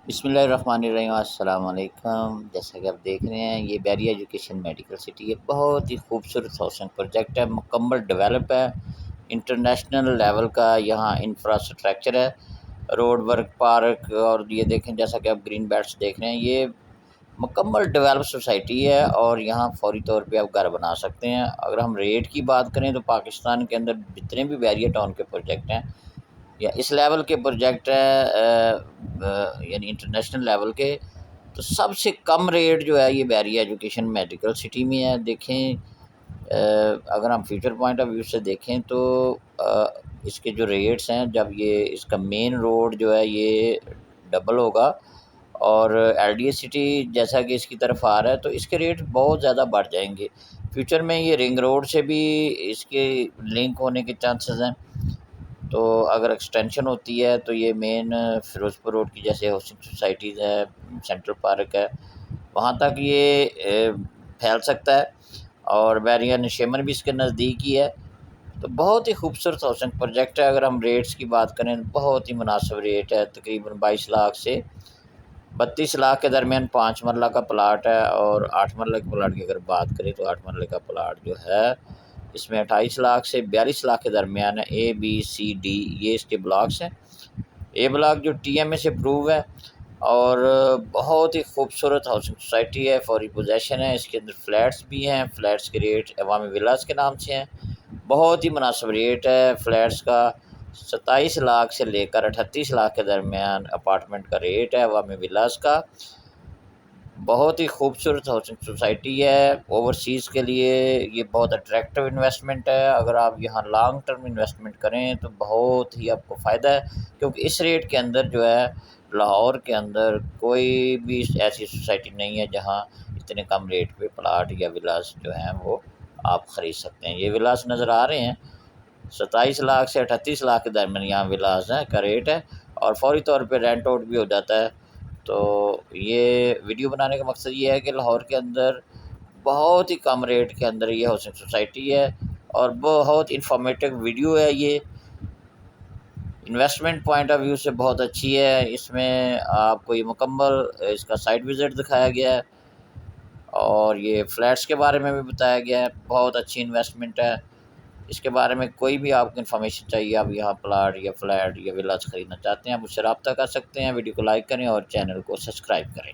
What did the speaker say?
بسم اللہ الرحمن الرحیم، السلام علیکم۔ جیسا کہ آپ دیکھ رہے ہیں، یہ بیری ایجوکیشن میڈیکل سٹی ہے۔ بہت ہی خوبصورت ہاؤسنگ پروجیکٹ ہے، مکمل ڈیولپ ہے، انٹرنیشنل لیول کا یہاں انفراسٹرکچر ہے، روڈ ورک، پارک، اور یہ دیکھیں جیسا کہ آپ گرین بیلٹس دیکھ رہے ہیں، یہ مکمل ڈیولپ سوسائٹی ہے اور یہاں فوری طور پہ آپ گھر بنا سکتے ہیں۔ اگر ہم ریٹ کی بات کریں تو پاکستان کے اندر جتنے بھی بیریا ٹاؤن کے پروجیکٹ ہیں یا اس لیول کے پروجیکٹ ہیں، یعنی انٹرنیشنل لیول کے، تو سب سے کم ریٹ جو ہے یہ بیری ایجوکیشن میڈیکل سٹی میں ہے۔ دیکھیں، اگر ہم فیوچر پوائنٹ آف ویو سے دیکھیں تو اس کے جو ریٹس ہیں، جب یہ اس کا مین روڈ جو ہے یہ ڈبل ہوگا اور ایل ڈی اے سٹی جیسا کہ اس کی طرف آ رہا ہے تو اس کے ریٹ بہت زیادہ بڑھ جائیں گے۔ فیوچر میں یہ رنگ روڈ سے بھی اس کے لنک ہونے کے چانسز ہیں، تو اگر ایکسٹینشن ہوتی ہے تو یہ مین فیروز پور روڈ کی جیسے ہاؤسنگ سوسائٹیز ہے، سینٹرل پارک ہے، وہاں تک یہ پھیل سکتا ہے، اور بیریا نشیمن بھی اس کے نزدیک ہی ہے۔ تو بہت ہی خوبصورت ہاؤسنگ پروجیکٹ ہے۔ اگر ہم ریٹس کی بات کریں تو بہت ہی مناسب ریٹ ہے، تقریباً 22 لاکھ سے 32 لاکھ کے درمیان 5 مرلہ کا پلاٹ ہے، اور 8 مرلہ کے پلاٹ کی اگر بات کریں تو 8 مرلہ کا پلاٹ جو ہے اس میں 28 لاکھ سے 42 لاکھ کے درمیان ہے۔ اے بی سی ڈی یہ اس کے بلاکس ہیں۔ اے بلاک جو ٹی ایم اے سے اپروو ہے، اور بہت ہی خوبصورت ہاؤسنگ سوسائٹی ہے، فوری پوزیشن ہے، اس کے اندر فلیٹس بھی ہیں۔ فلیٹس کے ریٹ عوامی ولاز کے نام سے ہیں، بہت ہی مناسب ریٹ ہے فلیٹس کا۔ 27 لاکھ سے لے کر 38 لاکھ کے درمیان اپارٹمنٹ کا ریٹ ہے عوامی ولاز کا۔ بہت ہی خوبصورت ہاؤسنگ سوسائٹی ہے، اوورسیز کے لیے یہ بہت اٹریکٹیو انویسٹمنٹ ہے۔ اگر آپ یہاں لانگ ٹرم انویسٹمنٹ کریں تو بہت ہی آپ کو فائدہ ہے، کیونکہ اس ریٹ کے اندر جو ہے لاہور کے اندر کوئی بھی ایسی سوسائٹی نہیں ہے جہاں اتنے کم ریٹ پہ پلاٹ یا ولاس جو ہیں وہ آپ خرید سکتے ہیں۔ یہ ولاس نظر آ رہے ہیں، 27 لاکھ سے 38 لاکھ کے درمیان یہاں ولاس ہیں کا ریٹ ہے، اور فوری طور پہ رینٹ آؤٹ بھی ہو جاتا ہے۔ تو یہ ویڈیو بنانے کا مقصد یہ ہے کہ لاہور کے اندر بہت ہی کم ریٹ کے اندر یہ ہاؤسنگ سوسائٹی ہے، اور بہت انفارمیٹیو ویڈیو ہے۔ یہ انویسٹمنٹ پوائنٹ آف ویو سے بہت اچھی ہے۔ اس میں آپ کو یہ مکمل اس کا سائٹ وزٹ دکھایا گیا ہے، اور یہ فلیٹس کے بارے میں بھی بتایا گیا ہے۔ بہت اچھی انویسٹمنٹ ہے۔ اس کے بارے میں کوئی بھی آپ کو انفارمیشن چاہیے، آپ یہاں پلاٹ یا فلیٹ یا ولاس خریدنا چاہتے ہیں، آپ مجھ سے رابطہ کر سکتے ہیں۔ ویڈیو کو لائک کریں اور چینل کو سبسکرائب کریں۔